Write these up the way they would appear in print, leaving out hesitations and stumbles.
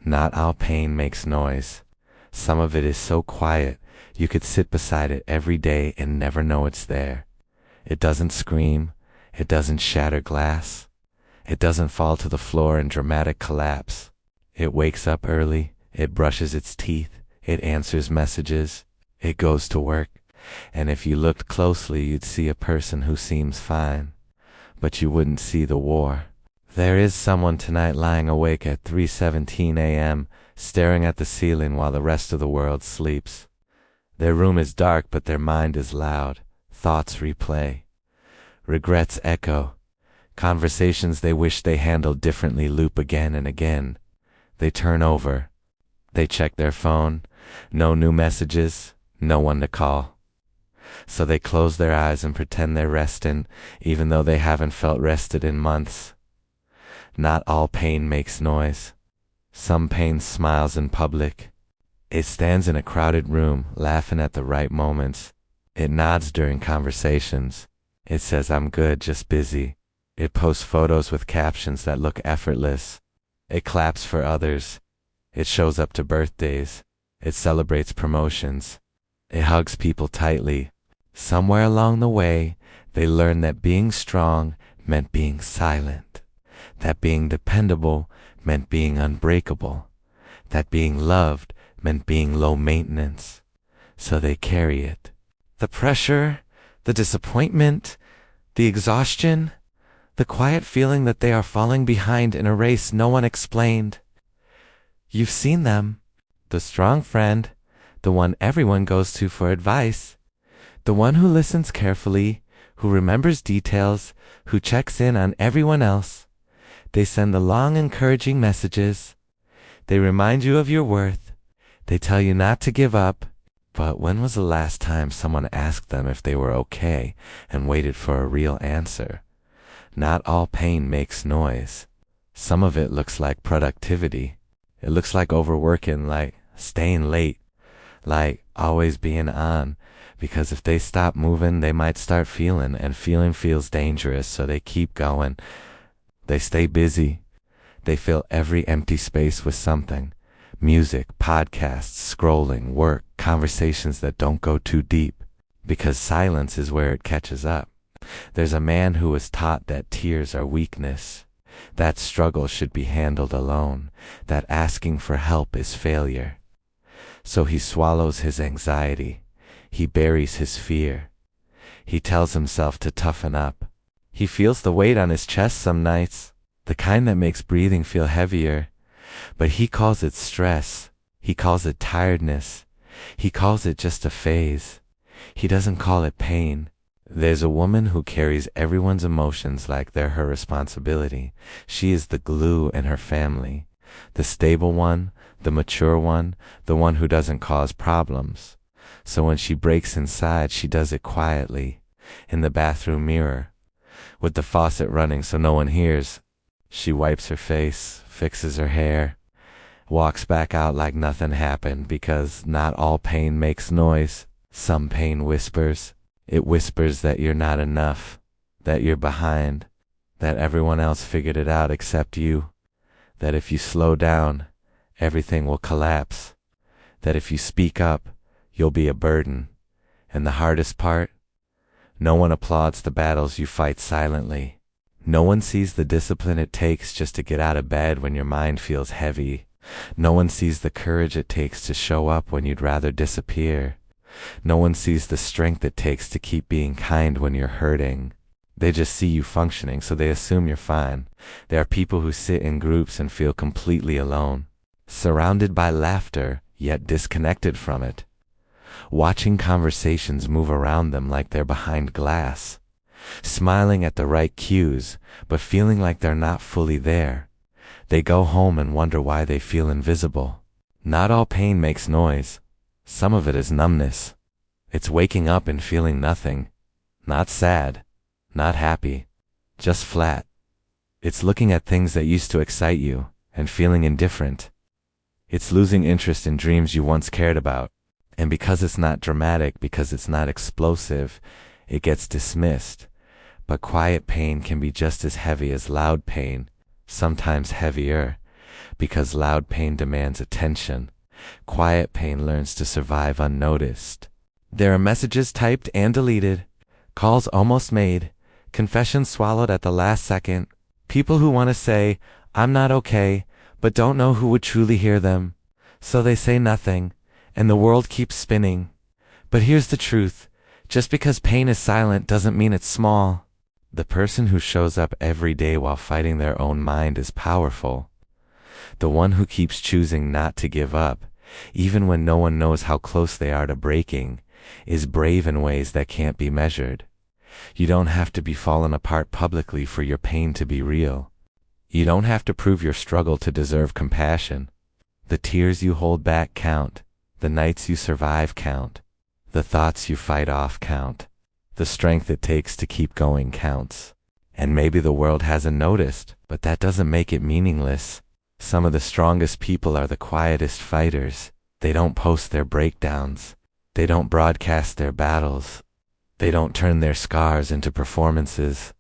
Not all pain makes noise. Some of it is so quiet, you could sit beside it every day and never know it's there. It doesn't scream. It doesn't shatter glass. It doesn't fall to the floor in dramatic collapse. It wakes up early. It brushes its teeth. It answers messages. It goes to work. And if you looked closely, you'd see a person who seems fine. But you wouldn't see the war. There is someone tonight lying awake at 3:17 a.m., staring at the ceiling while the rest of the world sleeps. Their room is dark, but their mind is loud. Thoughts replay. Regrets echo. Conversations they wish they handled differently loop again and again. They turn over. They check their phone. No new messages. No one to call. So they close their eyes and pretend they're resting, even though they haven't felt rested in months. Not all pain makes noise. Some pain smiles in public. It stands in a crowded room, laughing at the right moments. It nods during conversations. It says, "I'm good, just busy." It posts photos with captions that look effortless. It claps for others. It shows up to birthdays. It celebrates promotions. It hugs people tightly. Somewhere along the way, they learned that being strong meant being silent, that being dependable meant being unbreakable, that being loved meant being low maintenance. So they carry it. The pressure, the disappointment, the exhaustion, the quiet feeling that they are falling behind in a race no one explained. You've seen them. The strong friend, the one everyone goes to for advice, the one who listens carefully, who remembers details, who checks in on everyone else. They send the long, encouraging messages. They remind you of your worth. They tell you not to give up. But when was the last time someone asked them if they were okay and waited for a real answer? Not all pain makes noise. Some of it looks like productivity. It looks like overworking, like staying late, like always being on. Because if they stop moving, they might start feeling, and feeling feels dangerous, so they keep going. They stay busy. They fill every empty space with something. Music, podcasts, scrolling, work, conversations that don't go too deep. Because silence is where it catches up. There's a man who was taught that tears are weakness, that struggle should be handled alone, that asking for help is failure. So he swallows his anxiety. He buries his fear. He tells himself to toughen up. He feels the weight on his chest some nights, the kind that makes breathing feel heavier. But he calls it stress. He calls it tiredness. He calls it just a phase. He doesn't call it pain. There's a woman who carries everyone's emotions like they're her responsibility. She is the glue in her family. The stable one, the mature one, the one who doesn't cause problems. So when she breaks inside, she does it quietly, in the bathroom mirror, with the faucet running so no one hears. She wipes her face, fixes her hair, walks back out like nothing happened, because not all pain makes noise. Some pain whispers. It whispers that you're not enough, that you're behind, that everyone else figured it out except you, that if you slow down, everything will collapse, that if you speak up, you'll be a burden. And the hardest part? No one applauds the battles you fight silently. No one sees the discipline it takes just to get out of bed when your mind feels heavy. No one sees the courage it takes to show up when you'd rather disappear. No one sees the strength it takes to keep being kind when you're hurting. They just see you functioning, so they assume you're fine. There are people who sit in groups and feel completely alone, surrounded by laughter, yet disconnected from it. Watching conversations move around them like they're behind glass, smiling at the right cues, but feeling like they're not fully there. They go home and wonder why they feel invisible. Not all pain makes noise. Some of it is numbness. It's waking up and feeling nothing. Not sad, not happy, just flat. It's looking at things that used to excite you and feeling indifferent. It's losing interest in dreams you once cared about. And because it's not dramatic, because it's not explosive, it gets dismissed. But quiet pain can be just as heavy as loud pain, sometimes heavier. because loud pain demands attention. Quiet pain learns to survive unnoticed. There are messages typed and deleted, calls almost made, confessions swallowed at the last second, people who want to say, "I'm not okay," but don't know who would truly hear them. So they say nothing, and the world keeps spinning. But here's the truth. Just because pain is silent doesn't mean it's small. The person who shows up every day while fighting their own mind is powerful. The one who keeps choosing not to give up, even when no one knows how close they are to breaking, is brave in ways that can't be measured. You don't have to be fallen apart publicly for your pain to be real. You don't have to prove your struggle to deserve compassion. The tears you hold back count. The nights you survive count. The thoughts you fight off count. The strength it takes to keep going counts. And maybe the world hasn't noticed, but that doesn't make it meaningless. Some of the strongest people are the quietest fighters. They don't post their breakdowns. They don't broadcast their battles. They don't turn their scars into performances.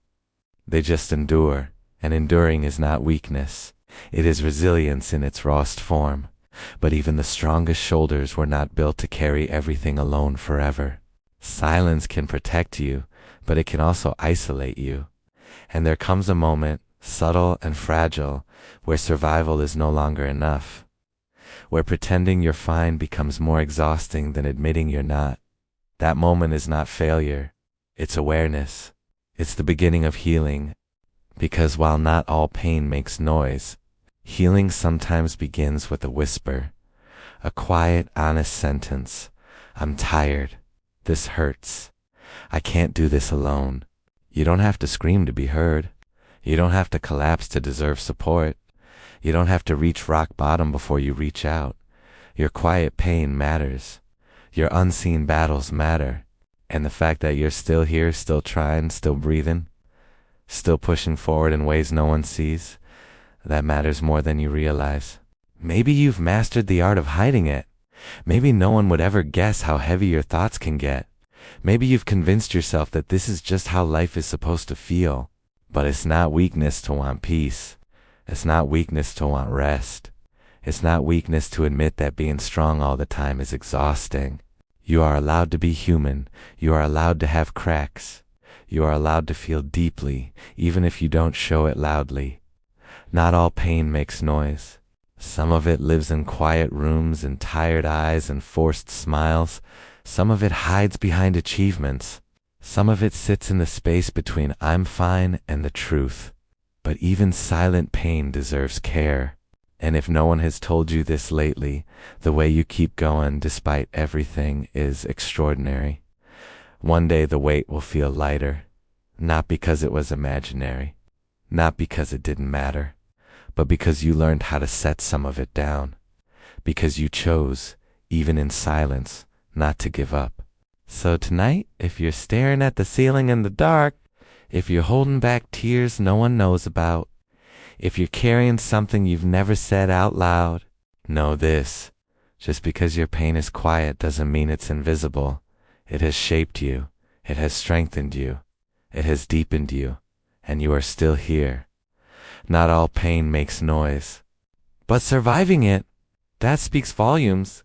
They just endure, and enduring is not weakness. It is resilience in its rawest form. But even the strongest shoulders were not built to carry everything alone forever. Silence can protect you, but it can also isolate you. And there comes a moment, subtle and fragile, where survival is no longer enough. Where pretending you're fine becomes more exhausting than admitting you're not. That moment is not failure. It's awareness. It's the beginning of healing. Because while not all pain makes noise, healing sometimes begins with a whisper, a quiet, honest sentence. "I'm tired. This hurts. I can't do this alone." You don't have to scream to be heard. You don't have to collapse to deserve support. You don't have to reach rock bottom before you reach out. Your quiet pain matters. Your unseen battles matter. And the fact that you're still here, still trying, still breathing, still pushing forward in ways no one sees, that matters more than you realize. Maybe you've mastered the art of hiding it. Maybe no one would ever guess how heavy your thoughts can get. Maybe you've convinced yourself that this is just how life is supposed to feel. But it's not weakness to want peace. It's not weakness to want rest. It's not weakness to admit that being strong all the time is exhausting. You are allowed to be human. You are allowed to have cracks. You are allowed to feel deeply, even if you don't show it loudly. Not all pain makes noise. Some of it lives in quiet rooms and tired eyes and forced smiles. Some of it hides behind achievements. Some of it sits in the space between "I'm fine" and the truth. But even silent pain deserves care. And if no one has told you this lately, the way you keep going despite everything is extraordinary. One day the weight will feel lighter, not because it was imaginary, not because it didn't matter, but because you learned how to set some of it down, because you chose, even in silence, not to give up. So tonight, if you're staring at the ceiling in the dark, if you're holding back tears no one knows about, if you're carrying something you've never said out loud, know this: just because your pain is quiet doesn't mean it's invisible. It has shaped you, it has strengthened you, it has deepened you, and you are still here. Not all pain makes noise, but surviving it, that speaks volumes.